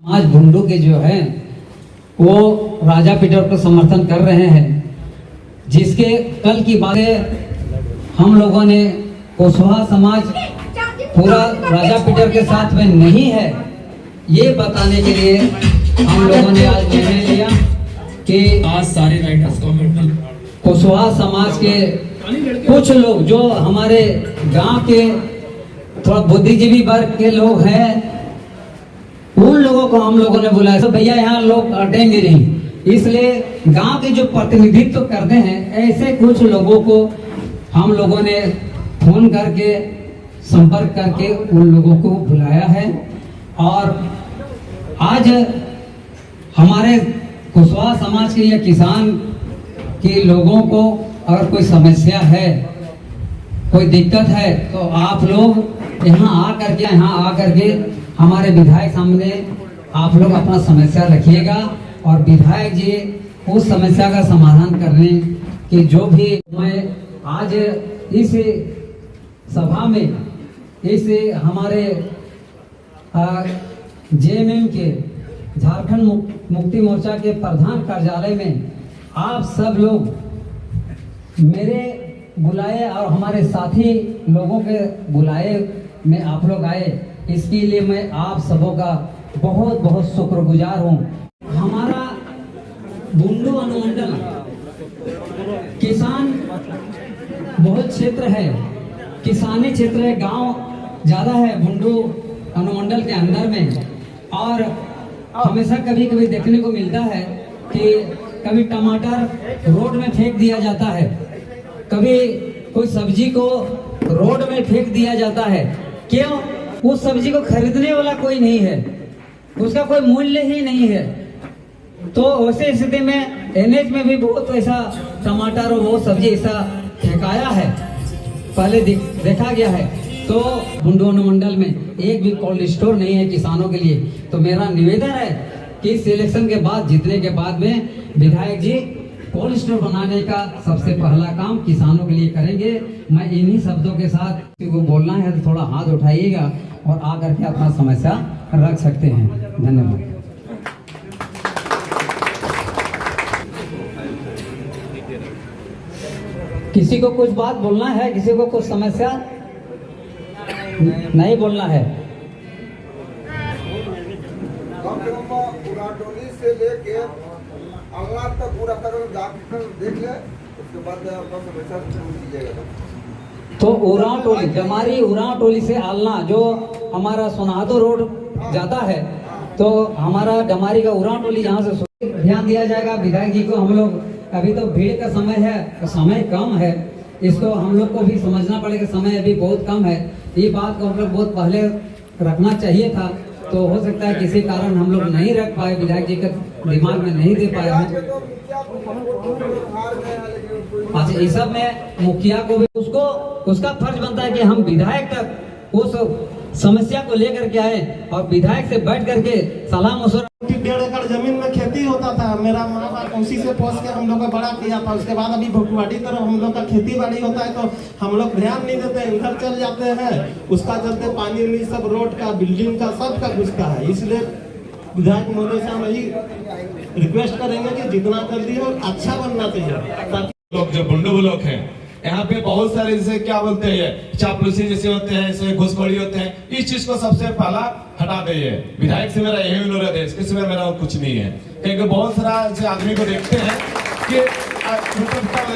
आज भुंडू के जो है वो राजा पीटर को समर्थन कर रहे हैं, जिसके कल की बातें हम लोगों ने कुशवाहा समाज पूरा राजा पीटर के साथ में नहीं है, ये बताने के लिए हम लोगों ने आज निर्णय लिया कि आज सारे राइटर्स को कुशवाहा समाज के कुछ लोग जो हमारे गांव के थोड़ा बुद्धिजीवी वर्ग के लोग हैं, उन लोगों को हम लोगों ने बुलाया। तो भैया यहाँ लोग अटेंगे नहीं, इसलिए गांव के जो प्रतिनिधित्व करते हैं ऐसे कुछ लोगों को हम लोगों ने फोन करके संपर्क करके उन लोगों को बुलाया है। और आज हमारे कुशवाहा समाज के या किसान के लोगों को अगर कोई समस्या है, कोई दिक्कत है, तो आप लोग यहाँ आकर के हमारे विधायक सामने आप लोग अपना समस्या रखिएगा और विधायक जी उस समस्या का समाधान करने की जो भी मैं आज इस सभा में इस हमारे जेएमएम के झारखंड मुक्ति मोर्चा के प्रधान कार्यालय में आप सब लोग मेरे बुलाए और हमारे साथी लोगों के बुलाए में आप लोग आए, इसके लिए मैं आप सबों का बहुत बहुत शुक्रगुजार हूँ। हमारा भुंडू अनुमंडल किसान बहुत क्षेत्र है, किसानी क्षेत्र है, गांव ज़्यादा है भुंडू अनुमंडल के अंदर में। और हमेशा कभी कभी देखने को मिलता है कि कभी टमाटर रोड में फेंक दिया जाता है, कभी कोई सब्जी को रोड में फेंक दिया जाता है। क्यों? उस सब्जी को खरीदने वाला कोई नहीं है, उसका कोई मूल्य ही नहीं है। तो वैसे स्थिति में एनएच में भी बहुत ऐसा टमाटर और वो सब्जी ऐसा फेंकाया है, पहले देखा गया है। तो भुंडू अनुमंडल में एक भी कोल्ड स्टोर नहीं है किसानों के लिए। तो मेरा निवेदन है कि इस इलेक्शन के बाद जीतने के बाद में विधायक जी कोल्ड स्टोर बनाने का सबसे पहला काम किसानों के लिए करेंगे। मैं इन्हीं शब्दों के साथ को बोलना है तो थोड़ा हाथ उठाइएगा और आकर के अपना समस्या रख सकते हैं। धन्यवाद। किसी को कुछ बात बोलना है, किसी को कुछ समस्या नहीं बोलना है? उराटोली से लेके अंगला तक पूरा जाकर देख ले, उसके बाद आपका समस्या कीजिएगा। तो उरांव टोली, डमारी उरांव टोली से आलना जो हमारा सोनादो रोड जाता है, तो हमारा डमारी का उरांव टोली यहाँ से ध्यान दिया जाएगा। विधायक जी को हम लोग अभी तो भीड़ का समय है, तो समय कम है, इसको हम लोग को भी समझना पड़ेगा, समय अभी बहुत कम है। ये बात को हम लोग बहुत पहले रखना चाहिए था, तो हो सकता है किसी कारण हम लोग नहीं रख पाए, विधायक जी का दिमाग में नहीं दे पाए हैं। अच्छा, इस सब में मुखिया को भी उसका फर्ज बनता है कि हम विधायक तक उस समस्या को लेकर के आए और विधायक से बैठ करके सलाह मशवरा। 1.5 एकड़ जमीन में खेती होता था, मेरा माँ बाप उसी से पोस के हम लोग का बड़ा किया था। उसके बाद अभी भोटवाड़ी तरफ हम लोग का खेती बाड़ी होता है, तो हम लोग ध्यान नहीं देते, उधर चल जाते हैं। उसका चलते पानी सब रोड का, बिल्डिंग का, सब का घुसता है। इसलिए विधायक महोदय से हम यही रिक्वेस्ट करेंगे कि जितना जल्दी हो अच्छा बनना चाहिए। लोग जो भुंडू लोग हैं यहाँ पे बहुत सारे जैसे क्या बोलते हैं चापलूसी जैसे होते हैं, जैसे घुसखोरी होते हैं, इस चीज को सबसे पहला हटा दे। विधायक से मेरा यही अनुरोध है, इसके सिवा मेरा कुछ नहीं है। क्योंकि बहुत सारा ऐसे आदमी को देखते हैं कि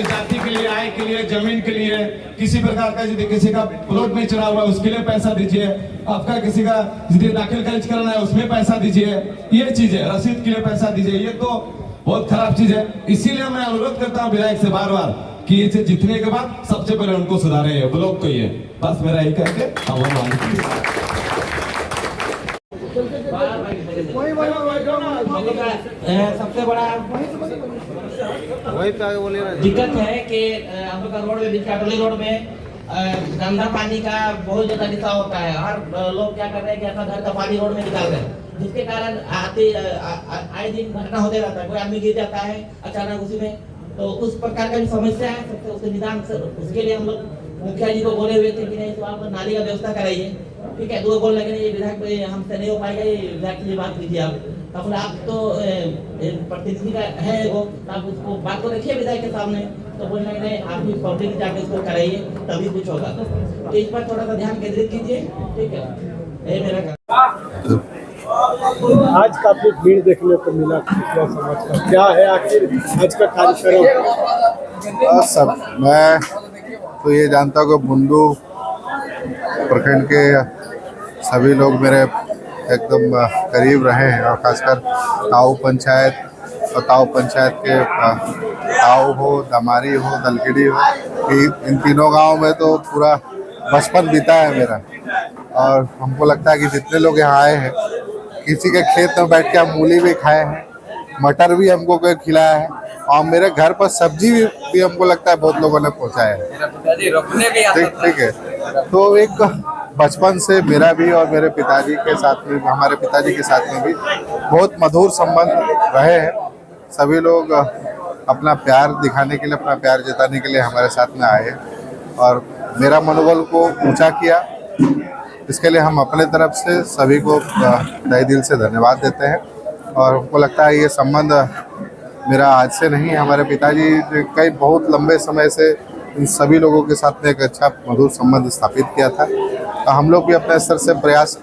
जाति के लिए, आय के लिए, जमीन के लिए, किसी प्रकार का यदि किसी का प्लॉट नहीं चढ़ा हुआ उसके लिए पैसा दीजिए, आपका किसी का यदि दाखिल खारिज कराना है उसमें पैसा दीजिए, ये चीज है, रसीद के लिए पैसा दीजिए, ये तो बहुत खराब चीज है। इसीलिए मैं अनुरोध करता हूँ विधायक से बार बार कि इसे जीतने के बाद सबसे पहले उनको सुधारे, ब्लॉक को ही है। बस मेरा यही कहके सबसे बड़ा दिक्कत है कि हम लोग का रोड में बिचाटोली रोड में गंदा पानी का बहुत ज्यादा रिसाव होता है। हर लोग क्या कर रहे हैं कि अपना घर का पानी रोड में निकाल रहे हैं, जिसके कारण आए दिन घटना होते रहता है। कोई आदमी गिर जाता है अचानक उसी में, तो उस प्रकार का भी समस्या है। सबसे उसके निदान उसके लिए हम लोग मुखिया जी को बोले हुए थे कि नहीं तो आप नाली का व्यवस्था कराइए, ठीक है, तो वो बोल लगे ये विधायक हमसे नहीं हो पाएगा, ये विधायक की बात कीजिए आप। अपने आप तो प्रतिनिधि का है वो, आप उसको बात को रखिए विधायक के सामने। तो बोल लगे आप भी पब्लिक जाके उसको कराइए तभी कुछ होगा। तो इस पर थोड़ा सा ध्यान केंद्रित कीजिए, ठीक है। ये मेरा आज काफी भीड़ देखने को मिला कुशवाहा समाज का, क्या है आखिर आज का कार्यक्रम? सब मैं तो ये जानता हूँ कि बुंडू प्रखंड के सभी लोग मेरे एकदम करीब रहे हैं, और खासकर ताऊ पंचायत और ताऊ पंचायत के ताऊ हो, दमारी हो, दलखेड़ी हो, इन तीनों गांव में तो पूरा बचपन बीता है मेरा। और हमको लगता है कि जितने लोग यहाँ आए हैं, किसी के खेत में बैठ के हम मूली भी खाए हैं, मटर भी हमको कोई खिलाया है, और मेरे घर पर सब्जी भी हमको लगता है बहुत लोगों ने पहुँचाया है। ठीक है, तो एक बचपन से मेरा भी और मेरे पिताजी के साथ में, हमारे पिताजी के साथ में भी बहुत मधुर संबंध रहे हैं। सभी लोग अपना प्यार दिखाने के लिए, अपना प्यार जताने के लिए हमारे साथ में आए हैं, और मेरा मनोबल को ऊंचा किया। इसके लिए हम अपने तरफ से सभी को तहे दिल से धन्यवाद देते हैं। और हमको लगता है ये संबंध मेरा आज से नहीं है, हमारे पिताजी ने कई बहुत लंबे समय से इन सभी लोगों के साथ में एक अच्छा मधुर संबंध स्थापित किया था। तो हम लोग भी अपने स्तर से प्रयास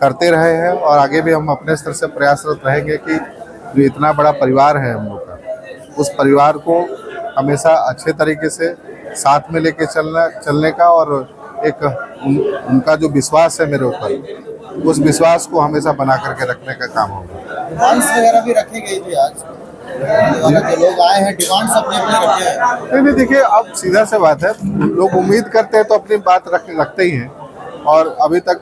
करते रहे हैं, और आगे भी हम अपने स्तर से प्रयासरत रहेंगे कि जो इतना बड़ा परिवार है हम लोग का, उस परिवार को हमेशा अच्छे तरीके से साथ में लेके चलने का, और एक उनका जो विश्वास है मेरे ऊपर, उस विश्वास को हमेशा बना करके रखने का काम होगा। डिमांड्स वगैरह भी रखी गई थी आज, जो लोग आए हैं डिमांड्स अपने रखे हैं। नहीं देखिए, अब सीधा सा बात है, लोग उम्मीद करते हैं तो अपनी बात रखते ही हैं, और अभी तक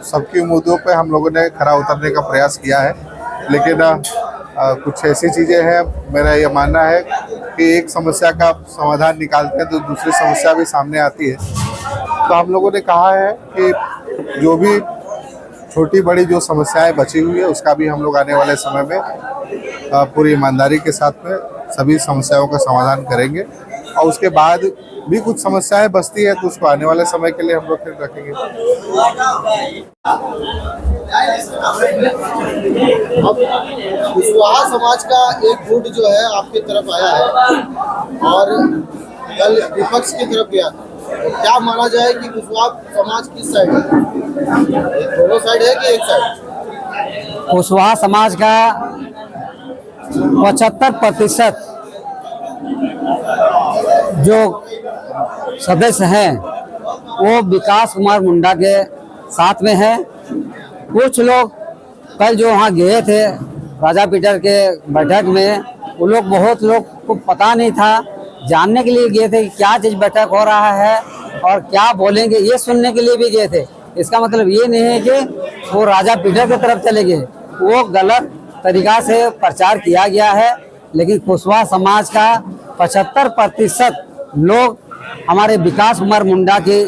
सबकी उम्मीदों पे हम लोगों ने खरा उतरने का प्रयास किया है। लेकिन कुछ ऐसी चीज़ें हैं, मेरा ये मानना है कि एक समस्या का समाधान निकालते हैं तो दूसरी समस्या भी सामने आती है। तो हम लोगों ने कहा है कि जो भी छोटी बड़ी जो समस्याएं बची हुई है, उसका भी हम लोग आने वाले समय में पूरी ईमानदारी के साथ में सभी समस्याओं का समाधान करेंगे, और उसके बाद भी कुछ समस्याएं बचती है तो उसको आने वाले समय के लिए हम लोग फिर रखेंगे। कुशवाहा समाज का एक गुट जो है आपकी तरफ आया है और कल विपक्ष की तरफ गया था, तो क्या माना जाए कि कुशवाहा समाज किस साइड है? दोनों साइड है कि एक साइड? कुशवाहा समाज का 75% जो सदस्य हैं वो विकास कुमार मुंडा के साथ में है। कुछ लोग कल जो वहाँ गए थे राजा पीटर के बैठक में, वो लोग बहुत लोग को पता नहीं था, जानने के लिए गए थे कि क्या चीज़ बैठक हो रहा है और क्या बोलेंगे, ये सुनने के लिए भी गए थे। इसका मतलब ये नहीं है कि वो राजा पीटर की तरफ चले गए, वो गलत तरीका से प्रचार किया गया है। लेकिन कुशवाहा समाज का 75% लोग हमारे विकास कुमार मुंडा की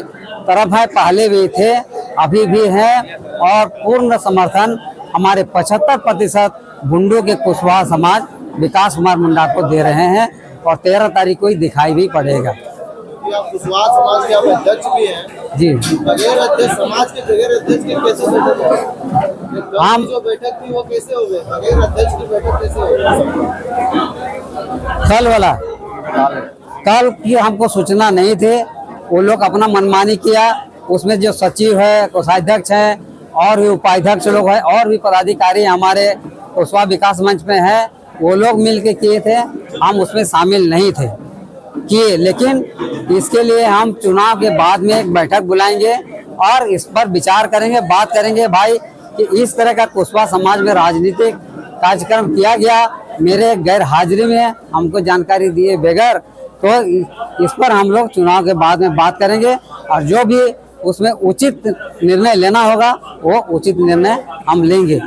तरफ है, पहले भी थे, अभी भी हैं, और पूर्ण समर्थन हमारे 75% बुंडू के कुशवाहा समाज विकास कुमार मुंडा को दे रहे हैं, और 13 तारीख को ही दिखाई भी पड़ेगा। आप कुशवाहा समाज के आप अध्यक्ष भी हैं जी। बगैर अध्यक्ष, समाज के बगैर अध्यक्ष की कैसे बैठक हो? हम जो बैठक थी वो कैसे हो गई? बगैर अध्यक्ष की बैठक कैसे हो गई? कल वाला कल की हमको सूचना नहीं थे, वो लोग अपना मनमानी किया। उसमें जो सचिव है, कोषाध्यक्ष है, और भी उपाध्यक्ष लोग हैं, और भी पदाधिकारी हमारे कुशवाहा विकास मंच में है, वो लोग मिलके किए थे, हम उसमें शामिल नहीं थे किए। लेकिन इसके लिए हम चुनाव के बाद में एक बैठक बुलाएंगे और इस पर विचार करेंगे, बात करेंगे भाई कि इस तरह का कुशवाहा समाज में राजनीतिक कार्यक्रम किया गया मेरे गैर हाजिरी में, हमको जानकारी दिए बगैर, तो इस पर हम लोग चुनाव के बाद में बात करेंगे, और जो भी उसमें उचित निर्णय लेना होगा वो उचित निर्णय हम लेंगे।